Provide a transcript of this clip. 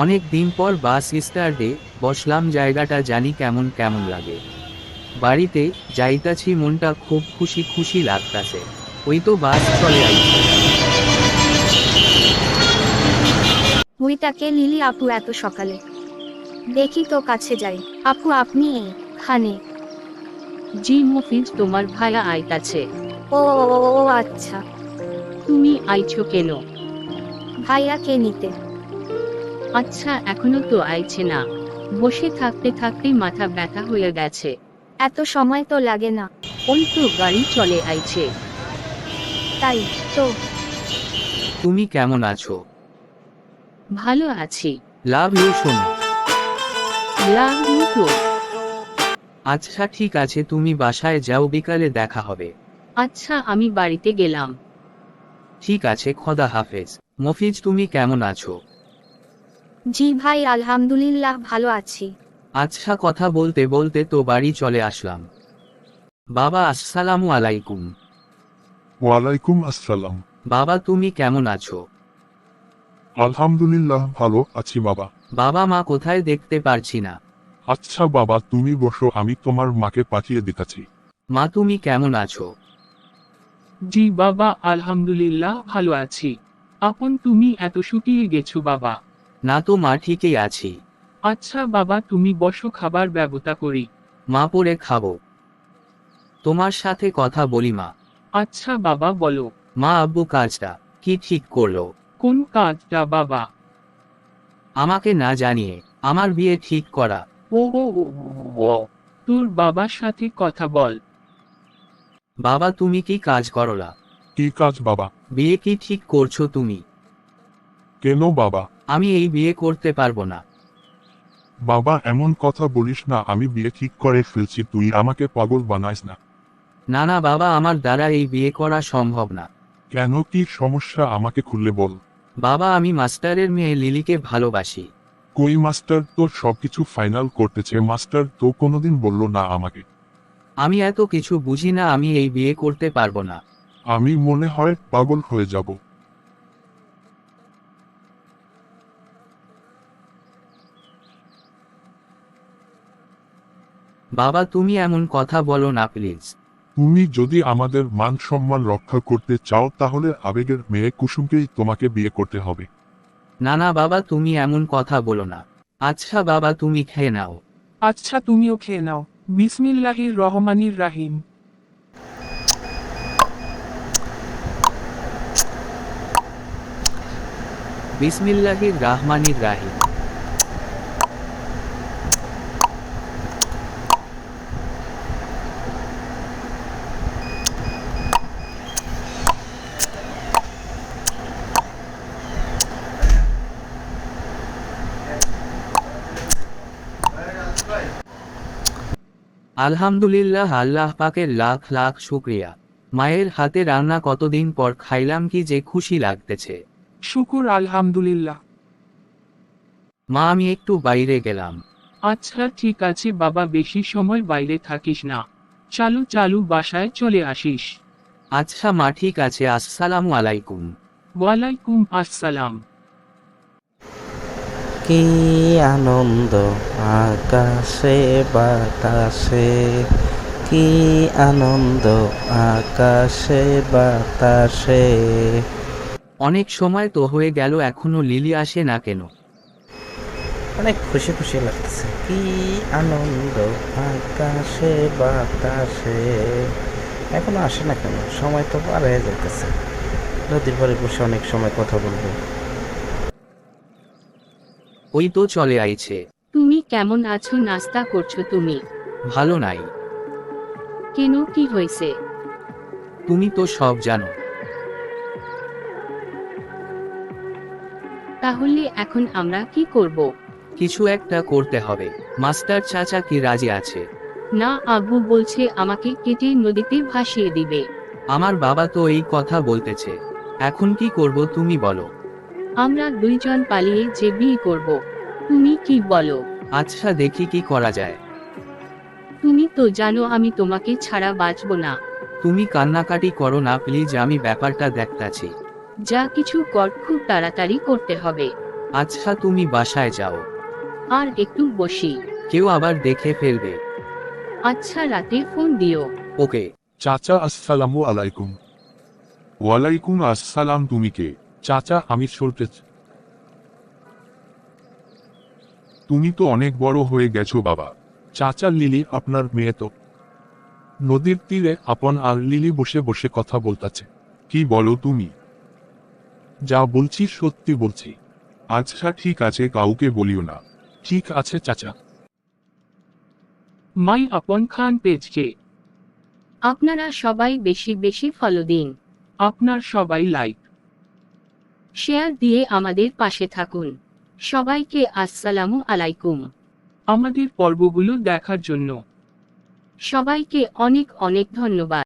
অনেক দিন পর বাস স্ট্যান্ডে বসলাম, জায়গাটা জানি কেমন কেমন লাগে। বাড়িতে যাইতাছি, মনটা খুব খুশি খুশি লাগতাছে। ওই তো বাস চলে আইছে। বইটাকে লিলি আপু এত সকালে? দেখি তো কাছে যাই। আপু আপনি এখানে? জি মফিজ, তোমার ভাইয়া আইতাছে। ও ও, ও, ও, আচ্ছা। তুমি আইছো কেন? ভাইয়াকে নিতে। আচ্ছা, এখনো তো আইছে না? বসে থাকতে থাকতে মাথা ব্যথা হয়ে গেছে। এত সময় তো লাগে না। ওই তো গাড়ি চলে আইছে। তাই তো। তুমি কেমন আছো? ভালো আছি। লাভ ইউ শোনো। Love you too. আচ্ছা ঠিক আছে, তুমি বাসায় যাও, বিকালে দেখা হবে। আচ্ছা, আমি বাড়িতে গেলাম। ঠিক আছে, খোদা হাফেজ। মফিজ তুমি কেমন আছো? জি ভাই, আলহামদুলিল্লাহ ভালো আছি। আচ্ছা, কথা বলতে বলতে তো বাড়ি চলে আসলাম। বাবা আসসালামু আলাইকুম। ওয়ালাইকুম আসসালাম। বাবা তুমি কেমন আছো? আলহামদুলিল্লাহ ভালো আছি বাবা। বাবা মা কোথায়, দেখতে পারছি না। আচ্ছা বাবা, তুমি বসো, আমি তোমার মাকে পাঠিয়ে দিতেছি। মা তুমি কেমন আছো? জি বাবা, আলহামদুলিল্লাহ ভালো আছি। আপন তুমি এত শুকিয়ে গেছো বাবা? না তো মা, ঠিকই আছি। আচ্ছা বাবা, তুমি বসো, খাবার ব্যবস্থা করি। মা পরে খাবো। তোমার সাথে কথা বলি মা। আচ্ছা বাবা বলো। মা আব্বু কাজটা কি ঠিক করলো? কোন কাজটা বাবা? আমাকে না জানিয়ে আমার বিয়ে ঠিক করা। ও ও ও, ও, তোর বাবার সাথে কথা বল। বাবা তুমি কি কাজ করলা? কি কাজ বাবা? বিয়ে কি ঠিক করছো তুমি? কেন বাবা? আমি এই বিয়ে করতে পারবো না। বাবা এমন কথা বলিস না, আমি বিয়ে ঠিক করে ফেলছি, তুই আমাকে পাগল বানাইস না। না না বাবা, আমার দ্বারা এই বিয়ে করা সম্ভব না। কেন, কি সমস্যা আমাকে খুললে বল। বাবা আমি মাস্টারের মেয়ে লিলিকে ভালোবাসি। কই মাস্টার তো সবকিছু ফাইনাল করতেছে, মাস্টার তো কোনোদিন বললো না আমাকে। আমি এত কিছু বুঝি না, আমি এই বিয়ে করতে পারবো না। আমি মনে হয় পাগল হয়ে যাব। বাবা তুমি এমন কথা বলো না প্লিজ। তুমি যদি আমাদের মান সম্মান রক্ষা করতে চাও তাহলে আবেগের মেয়ে কুসুমকেই তোমাকে বিয়ে করতে হবে। না না বাবা, তুমি এমন কথা বলো না। আচ্ছা বাবা তুমি খেয়ে নাও। আচ্ছা তুমিও খেয়ে নাও। বিসমিল্লাহির রহমানির রাহিম। বিসমিল্লাহির রাহমানির রাহিম। আলহামদুলিল্লাহ, আল্লাহ পাকের লাখ লাখ শুক্রিয়া। মায়ের হাতে রান্না কতদিন পর খাইলাম, কি যে খুশি লাগতেছে। শুকুর আলহামদুলিল্লাহ। মা আমি একটু বাইরে গেলাম। আচ্ছা ঠিক আছে বাবা, বেশি সময় বাইরে থাকিস না। চালু চালু বাসায় চলে আসিস। আচ্ছা মা ঠিক আছে, আসসালামু আলাইকুম। ওয়ালাইকুম আসসালাম। কি আনন্দ আকাশে বাতাসে, কি আনন্দ আকাশে বাতাসে। অনেক সময় তো হয়ে গেল, এখনো লিলি আসে না কেন? অনেক খুশি খুশি লাগতেছে। কি আনন্দ আকাশে বাতাসে, এখনো আসে না কেন? সময় তো পার হয়ে যাইতেছে। নদীর পাড়ে বসে অনেক সময় কথা বলবো। ওই তো চলে আইছে। তুমি কেমন আছো? নাস্তা করছো তুমি? ভালো নাই। কেন, কি হয়েছে? তুমি তো সব জানো। তাহলে এখন আমরা কি করব? কিছু একটা করতে হবে। মাস্টার চাচা কি রাজি আছে? না, আব্বু বলছে আমাকে কেটে নদীতে ভাসিয়ে দিবে। আমার বাবা তো এই কথা বলতেছে। এখন কি করব তুমি বলো। আমরা দুইজন পালিয়ে যে বিয়ে করব। তুমি কি বলো? আচ্ছা দেখি কি করা যায়। তুমি তো জানো আমি তোমাকে ছাড়া বাঁচব না। তুমি কান্নাকাটি করো না প্লিজ, আমি ব্যাপারটা দেখতাছি। যা কিছু কর, খুব তাড়াতাড়ি করতে হবে। আচ্ছা তুমি বাসায় যাও, আর একটু বসি। কেউ আবার দেখে ফেলবে। আচ্ছা রাতে ফোন দিও। ওকে। চাচা আসসালামু আলাইকুম। ওয়ালাইকুম আসসালাম। তুমি কে? চাচা আমি সরতেজ। তুমি তো অনেক বড় হয়ে গেছো বাবা। চাচা লিলি আপনার মেয়ে তো। নদীর তীরে আপন আর লিলি বসে বসে কথা বলতাছে। কি বলো তুমি? যা বলছি সত্যি বলছি। আচ্ছা ঠিক আছে, কাউকে বলিও না। ঠিক আছে চাচা। মাই আপন খান পেজকে আপনারা সবাই বেশি বেশি ফলো দিন, আপনার সবাই লাইক শেয়ার দিয়ে আমাদের পাশে থাকুন। সবাইকে আসসালামু আলাইকুম। আমাদের পর্বগুলো দেখার জন্য। সবাইকে অনেক অনেক ধন্যবাদ।